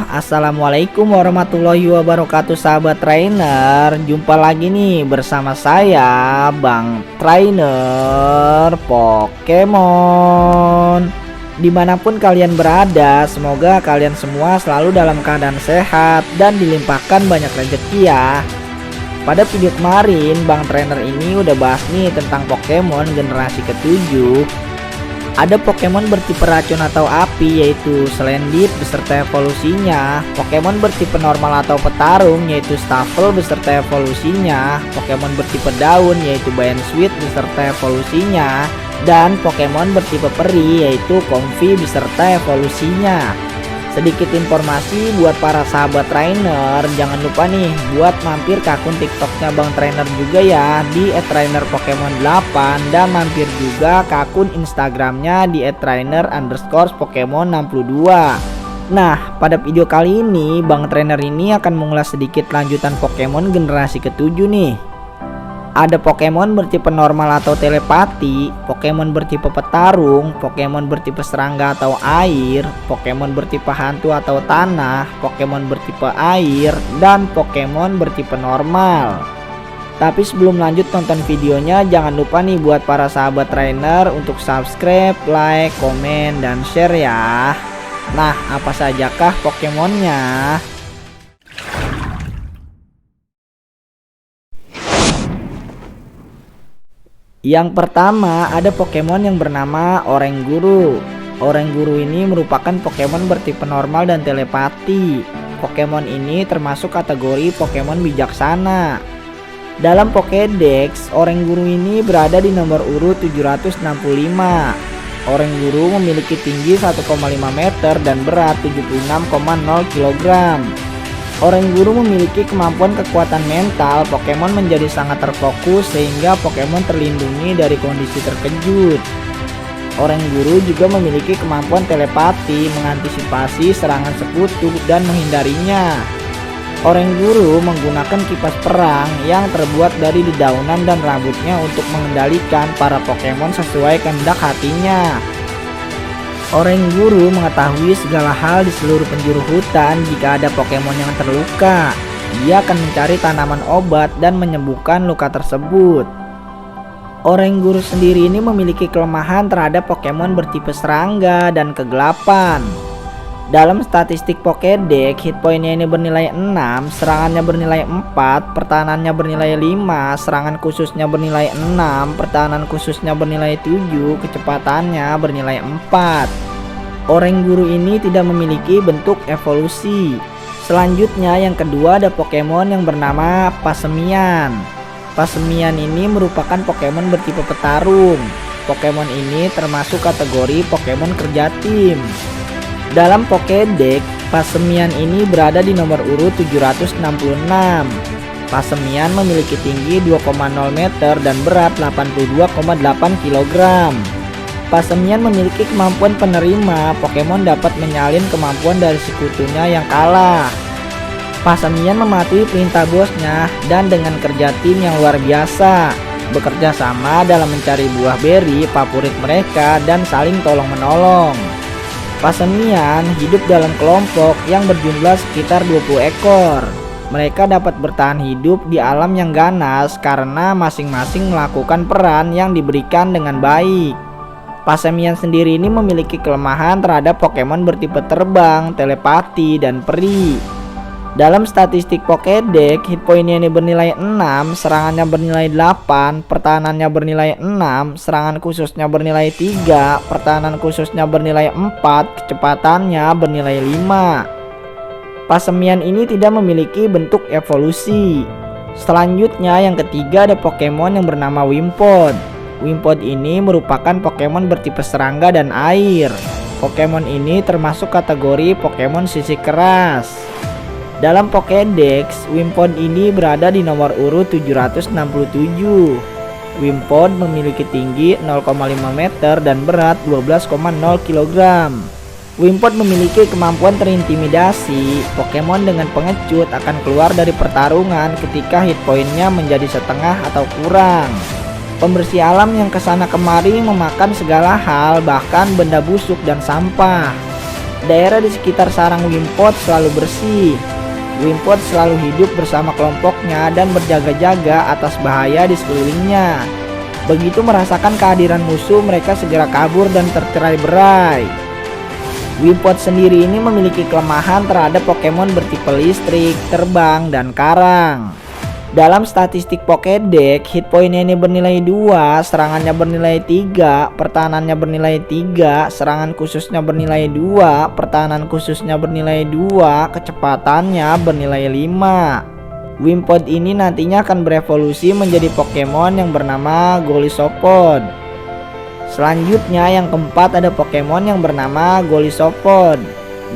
Assalamualaikum warahmatullahi wabarakatuh sahabat trainer. Jumpa lagi nih bersama saya Bang Trainer Pokemon. Dimanapun kalian berada, semoga kalian semua selalu dalam keadaan sehat dan dilimpahkan banyak rezeki ya. Pada video kemarin Bang Trainer ini udah bahas nih tentang Pokemon generasi ke-7. Ada Pokemon bertipe racun atau api yaitu Salandit beserta evolusinya, Pokemon bertipe normal atau petarung yaitu Stuffle beserta evolusinya, Pokemon bertipe daun yaitu Sweet beserta evolusinya, dan Pokemon bertipe peri yaitu Comfey beserta evolusinya. Sedikit informasi buat para sahabat trainer, jangan lupa nih buat mampir ke akun TikToknya Bang Trainer juga ya di @trainerpokemon8 dan mampir juga ke akun Instagramnya di @trainer_pokemon62. Nah, pada video kali ini Bang Trainer ini akan mengulas sedikit lanjutan Pokemon generasi ke-7 nih. Ada Pokemon bertipe normal atau telepati, Pokemon bertipe petarung, Pokemon bertipe serangga atau air, Pokemon bertipe hantu atau tanah, Pokemon bertipe air, dan Pokemon bertipe normal. Tapi sebelum lanjut tonton videonya, jangan lupa nih buat para sahabat trainer untuk subscribe, like, komen, dan share ya. Nah, apa sajakah Pokemonnya? Yang pertama ada Pokemon yang bernama Oranguru. Oranguru ini merupakan Pokemon bertipe normal dan telepati. Pokemon ini termasuk kategori Pokemon bijaksana. Dalam Pokédex, Oranguru ini berada di nomor urut 765. Oranguru memiliki tinggi 1,5 meter dan berat 76,0 kg. Oranguru memiliki kemampuan kekuatan mental. Pokemon menjadi sangat terfokus sehingga Pokemon terlindungi dari kondisi terkejut. Oranguru juga memiliki kemampuan telepati, mengantisipasi serangan sekutu dan menghindarinya. Oranguru menggunakan kipas perang yang terbuat dari dedaunan dan rambutnya untuk mengendalikan para Pokemon sesuai kehendak hatinya. Oranguru mengetahui segala hal di seluruh penjuru hutan. Jika ada Pokemon yang terluka, dia akan mencari tanaman obat dan menyembuhkan luka tersebut. Oranguru sendiri ini memiliki kelemahan terhadap Pokemon bertipe serangga dan kegelapan. Dalam statistik Pokédex, hit pointnya ini bernilai 6, serangannya bernilai 4, pertahanannya bernilai 5, serangan khususnya bernilai 6, pertahanan khususnya bernilai 7, kecepatannya bernilai 4. Oranguru ini tidak memiliki bentuk evolusi. Selanjutnya yang kedua ada Pokemon yang bernama Passimian. Passimian ini merupakan Pokemon bertipe petarung. Pokemon ini termasuk kategori Pokemon kerja tim. Dalam Pokédex, Passimian ini berada di nomor urut 766. Passimian memiliki tinggi 2,0 meter dan berat 82,8 kg. Passimian memiliki kemampuan penerima. Pokemon dapat menyalin kemampuan dari sekutunya yang kalah. Passimian mematuhi perintah bosnya dan dengan kerja tim yang luar biasa, bekerja sama dalam mencari buah beri favorit mereka dan saling tolong menolong. Passimian hidup dalam kelompok yang berjumlah sekitar 20 ekor. Mereka dapat bertahan hidup di alam yang ganas karena masing-masing melakukan peran yang diberikan dengan baik. Passimian sendiri ini memiliki kelemahan terhadap Pokemon bertipe terbang, telepati, dan peri. Dalam statistik Pokédex, hit pointnya ini bernilai 6, serangannya bernilai 8, pertahanannya bernilai 6, serangan khususnya bernilai 3, pertahanan khususnya bernilai 4, kecepatannya bernilai 5. Passimian ini tidak memiliki bentuk evolusi. Selanjutnya yang ketiga ada Pokemon yang bernama Wimpod. Wimpod ini merupakan Pokemon bertipe serangga dan air. Pokemon ini termasuk kategori Pokemon sisik keras. Dalam Pokédex, Wimpod ini berada di nomor urut 767. Wimpod memiliki tinggi 0,5 meter dan berat 12,0 kg. Wimpod memiliki kemampuan terintimidasi. Pokemon dengan pengecut akan keluar dari pertarungan ketika hit pointnya menjadi setengah atau kurang. Pembersih alam yang kesana kemari memakan segala hal, bahkan benda busuk dan sampah. Daerah di sekitar sarang Wimpod selalu bersih. Wimpod selalu hidup bersama kelompoknya dan berjaga-jaga atas bahaya di sekelilingnya. Begitu merasakan kehadiran musuh, mereka segera kabur dan tercerai-berai. Wimpod sendiri ini memiliki kelemahan terhadap Pokemon bertipe listrik, terbang, dan karang. Dalam statistik Pokédex, hit pointnya ini bernilai 2, serangannya bernilai 3, pertahanannya bernilai 3, serangan khususnya bernilai 2, pertahanan khususnya bernilai 2, kecepatannya bernilai 5. Wimpod ini nantinya akan berevolusi menjadi Pokemon yang bernama Golisopod. Selanjutnya yang keempat ada Pokemon yang bernama Golisopod.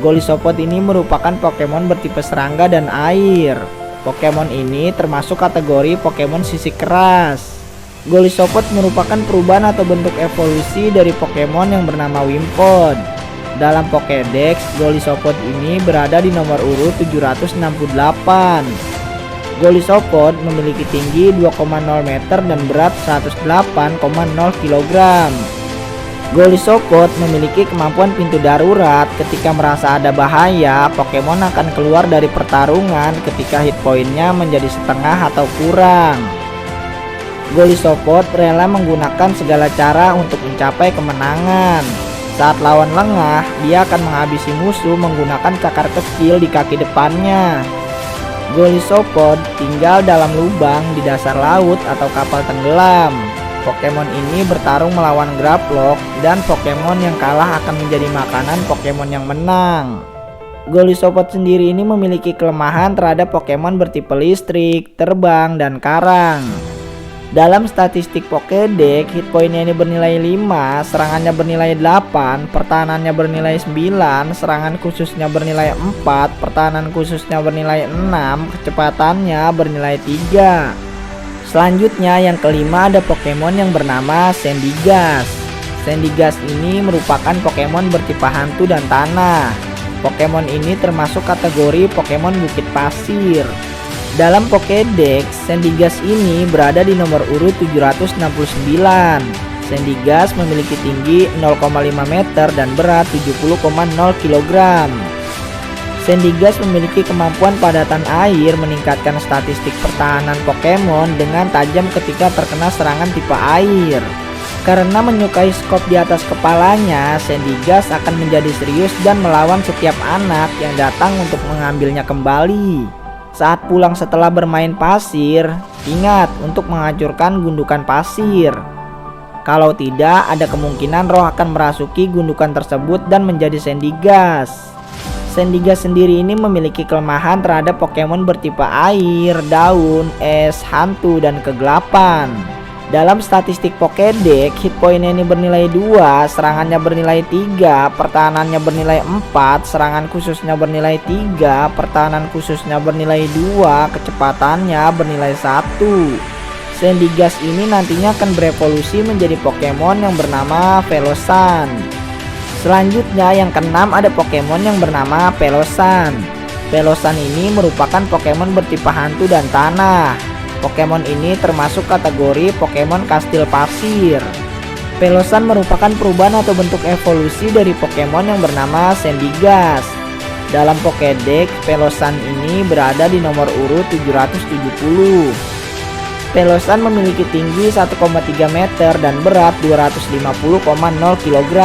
Golisopod ini merupakan Pokemon bertipe serangga dan air. Pokemon ini termasuk kategori Pokemon sisik keras. Golisopod merupakan perubahan atau bentuk evolusi dari Pokemon yang bernama Wimpod. Dalam Pokédex, Golisopod ini berada di nomor urut 768. Golisopod memiliki tinggi 2,0 meter dan berat 108,0 kg. Golisopod memiliki kemampuan pintu darurat. Ketika merasa ada bahaya, Pokemon akan keluar dari pertarungan ketika hit pointnya menjadi setengah atau kurang. Golisopod rela menggunakan segala cara untuk mencapai kemenangan. Saat lawan lengah, dia akan menghabisi musuh menggunakan cakar kecil di kaki depannya. Golisopod tinggal dalam lubang di dasar laut atau kapal tenggelam. Pokemon ini bertarung melawan Grapploct dan Pokemon yang kalah akan menjadi makanan Pokemon yang menang. Golisopod sendiri ini memiliki kelemahan terhadap Pokemon bertipe listrik, terbang, dan karang. Dalam statistik Pokédex, hit pointnya ini bernilai 5, serangannya bernilai 8, pertahanannya bernilai 9, serangan khususnya bernilai 4, pertahanan khususnya bernilai 6, kecepatannya bernilai 3. Selanjutnya yang kelima ada Pokemon yang bernama Sandygast. Sandygast ini merupakan Pokemon bertipe hantu dan tanah. Pokemon ini termasuk kategori Pokemon bukit pasir. Dalam Pokédex, Sandygast ini berada di nomor urut 769. Sandygast memiliki tinggi 0,5 meter dan berat 70,0 kg. Sandygast memiliki kemampuan padatan air, meningkatkan statistik pertahanan Pokemon dengan tajam ketika terkena serangan tipe air. Karena menyukai skop di atas kepalanya, Sandygast akan menjadi serius dan melawan setiap anak yang datang untuk mengambilnya kembali. Saat pulang setelah bermain pasir, ingat untuk menghancurkan gundukan pasir. Kalau tidak, ada kemungkinan roh akan merasuki gundukan tersebut dan menjadi Sandygast. Sandygast sendiri ini memiliki kelemahan terhadap Pokemon bertipe air, daun, es, hantu, dan kegelapan. Dalam statistik Pokédex, hit pointnya ini bernilai 2, serangannya bernilai 3, pertahanannya bernilai 4, serangan khususnya bernilai 3, pertahanan khususnya bernilai 2, kecepatannya bernilai 1. Sandygast ini nantinya akan berevolusi menjadi Pokemon yang bernama Velosan. Selanjutnya yang keenam ada Pokemon yang bernama Pelosan. Pelosan ini merupakan Pokemon bertipe hantu dan tanah. Pokemon ini termasuk kategori Pokemon kastil pasir. Pelosan merupakan perubahan atau bentuk evolusi dari Pokemon yang bernama Sandygast. Dalam Pokédex, Pelosan ini berada di nomor urut 770. Pelosan memiliki tinggi 1,3 meter dan berat 250,0 kg.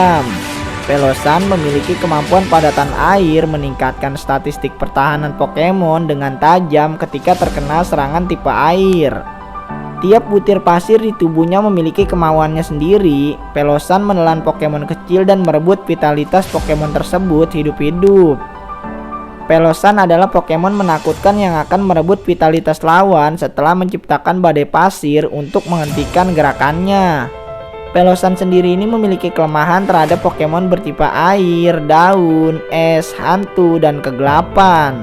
Pelosan memiliki kemampuan padatan air, meningkatkan statistik pertahanan Pokemon dengan tajam ketika terkena serangan tipe air. Tiap butir pasir di tubuhnya memiliki kemauannya sendiri. Pelosan menelan Pokemon kecil dan merebut vitalitas Pokemon tersebut hidup-hidup. Pelosan adalah Pokemon menakutkan yang akan merebut vitalitas lawan setelah menciptakan badai pasir untuk menghentikan gerakannya. Pelosan sendiri ini memiliki kelemahan terhadap Pokemon bertipe air, daun, es, hantu, dan kegelapan.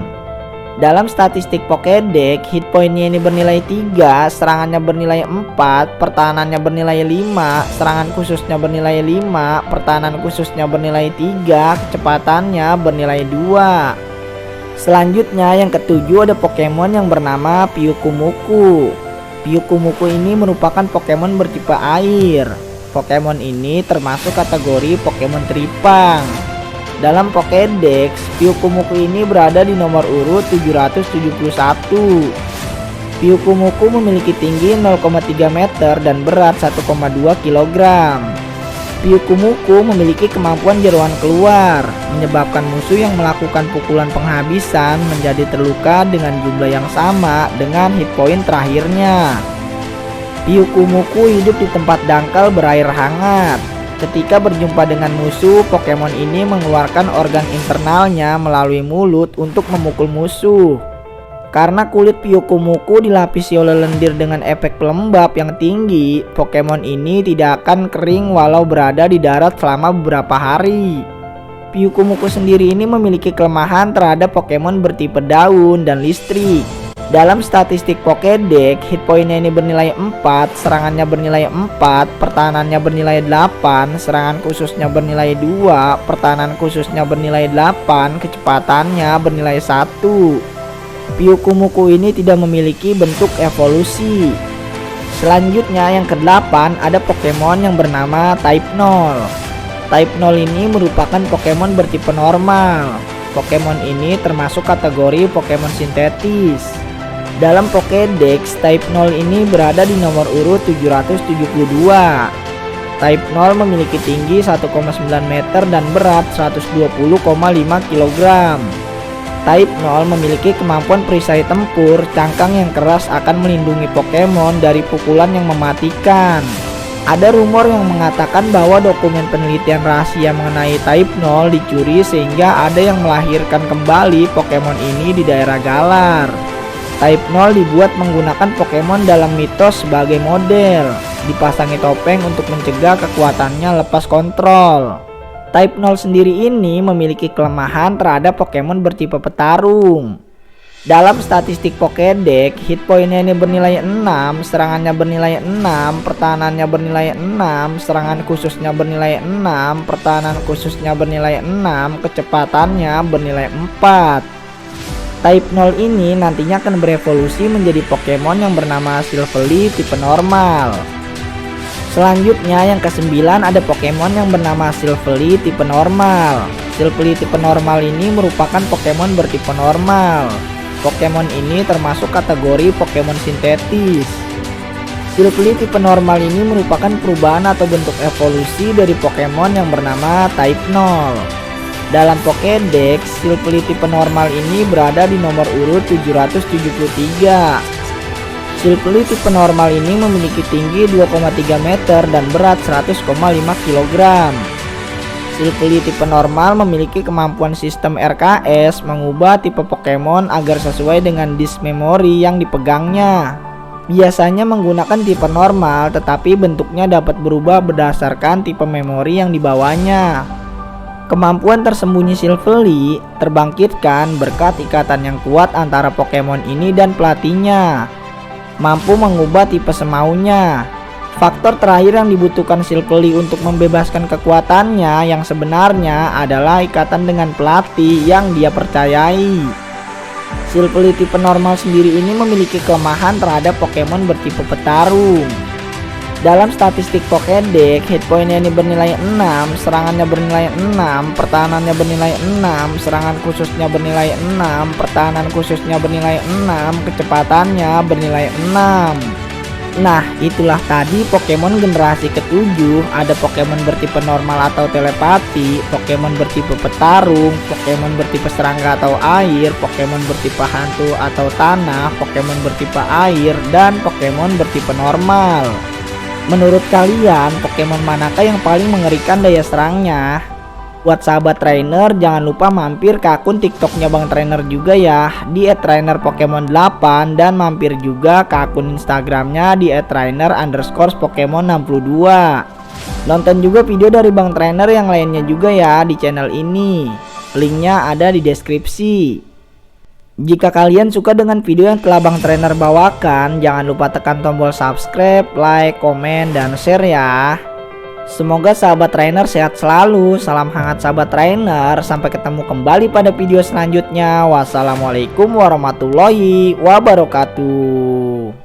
Dalam statistik Pokédex, hit pointnya ini bernilai 3, serangannya bernilai 4, pertahanannya bernilai 5, serangan khususnya bernilai 5, pertahanan khususnya bernilai 3, kecepatannya bernilai 2. Selanjutnya yang ketujuh ada Pokemon yang bernama Pyukumuku. Pyukumuku ini merupakan Pokemon bertipe air. Pokemon ini termasuk kategori Pokemon Tripang. Dalam Pokédex, Pyukumuku ini berada di nomor urut 771. Pyukumuku memiliki tinggi 0,3 meter dan berat 1,2 kg. Pyukumuku memiliki kemampuan jeroan keluar, menyebabkan musuh yang melakukan pukulan penghabisan menjadi terluka dengan jumlah yang sama dengan hit point terakhirnya. Pyukumuku hidup di tempat dangkal berair hangat. Ketika berjumpa dengan musuh, Pokemon ini mengeluarkan organ internalnya melalui mulut untuk memukul musuh. Karena kulit Pyukumuku dilapisi oleh lendir dengan efek pelembab yang tinggi, Pokemon ini tidak akan kering walau berada di darat selama beberapa hari. Pyukumuku sendiri ini memiliki kelemahan terhadap Pokemon bertipe daun dan listrik. Dalam statistik Pokédex, hit point-nya ini bernilai 4, serangannya bernilai 4, pertahanannya bernilai 8, serangan khususnya bernilai 2, pertahanan khususnya bernilai 8, kecepatannya bernilai 1. Pyukumuku ini tidak memiliki bentuk evolusi. Selanjutnya yang ke-8 ada Pokemon yang bernama Type 0. Type 0 ini merupakan Pokemon bertipe normal. Pokemon ini termasuk kategori Pokemon sintetis. Dalam Pokédex, Type 0 ini berada di nomor urut 772. Type 0 memiliki tinggi 1,9 meter dan berat 120,5 kg. Type 0 memiliki kemampuan perisai tempur, cangkang yang keras akan melindungi Pokemon dari pukulan yang mematikan. Ada rumor yang mengatakan bahwa dokumen penelitian rahasia mengenai Type 0 dicuri sehingga ada yang melahirkan kembali Pokemon ini di daerah Galar. Type 0 dibuat menggunakan Pokemon dalam mitos sebagai model, dipasangi topeng untuk mencegah kekuatannya lepas kontrol. Type 0 sendiri ini memiliki kelemahan terhadap Pokemon bertipe petarung. Dalam statistik Pokédex, hit point-nya ini bernilai 6, serangannya bernilai 6, pertahanannya bernilai 6, serangan khususnya bernilai 6, pertahanan khususnya bernilai 6, kecepatannya bernilai 4. Type 0 ini nantinya akan berevolusi menjadi Pokemon yang bernama Silvally tipe normal. Selanjutnya yang ke-9 ada Pokemon yang bernama Silvally tipe normal. Silvally tipe normal ini merupakan Pokemon bertipe normal. Pokemon ini termasuk kategori Pokemon sintetis. Silvally tipe normal ini merupakan perubahan atau bentuk evolusi dari Pokemon yang bernama Type 0. Dalam Pokédex, Silvally tipe normal ini berada di nomor urut 773. Silvally tipe normal ini memiliki tinggi 2,3 meter dan berat 100,5 kg. Silvally tipe normal memiliki kemampuan sistem RKS mengubah tipe Pokemon agar sesuai dengan disk memori yang dipegangnya. Biasanya menggunakan tipe normal, tetapi bentuknya dapat berubah berdasarkan tipe memori yang dibawanya. Kemampuan tersembunyi Silvally terbangkitkan berkat ikatan yang kuat antara Pokemon ini dan pelatihnya. Mampu mengubah tipe semaunya. Faktor terakhir yang dibutuhkan Silvally untuk membebaskan kekuatannya yang sebenarnya adalah ikatan dengan pelatih yang dia percayai. Silvally tipe normal sendiri ini memiliki kelemahan terhadap Pokemon bertipe petarung. Dalam statistik Pokédex, hit point-nya ini bernilai 6, serangannya bernilai 6, pertahanannya bernilai 6, serangan khususnya bernilai 6, pertahanan khususnya bernilai 6, kecepatannya bernilai 6. Nah, itulah tadi Pokemon generasi ke-7. Ada Pokemon bertipe normal atau telepati, Pokemon bertipe petarung, Pokemon bertipe serangga atau air, Pokemon bertipe hantu atau tanah, Pokemon bertipe air, dan Pokemon bertipe normal. Menurut kalian, Pokemon manakah yang paling mengerikan daya serangnya? Buat sahabat trainer, jangan lupa mampir ke akun TikToknya Bang Trainer juga ya, di @trainerpokemon8, dan mampir juga ke akun Instagramnya di @trainer_pokemon62. Nonton juga video dari Bang Trainer yang lainnya juga ya di channel ini. Linknya ada di deskripsi. Jika kalian suka dengan video yang telah Bang Trainer bawakan, jangan lupa tekan tombol subscribe, like, komen, dan share ya. Semoga sahabat trainer sehat selalu. Salam hangat sahabat trainer. Sampai ketemu kembali pada video selanjutnya. Wassalamualaikum warahmatullahi wabarakatuh.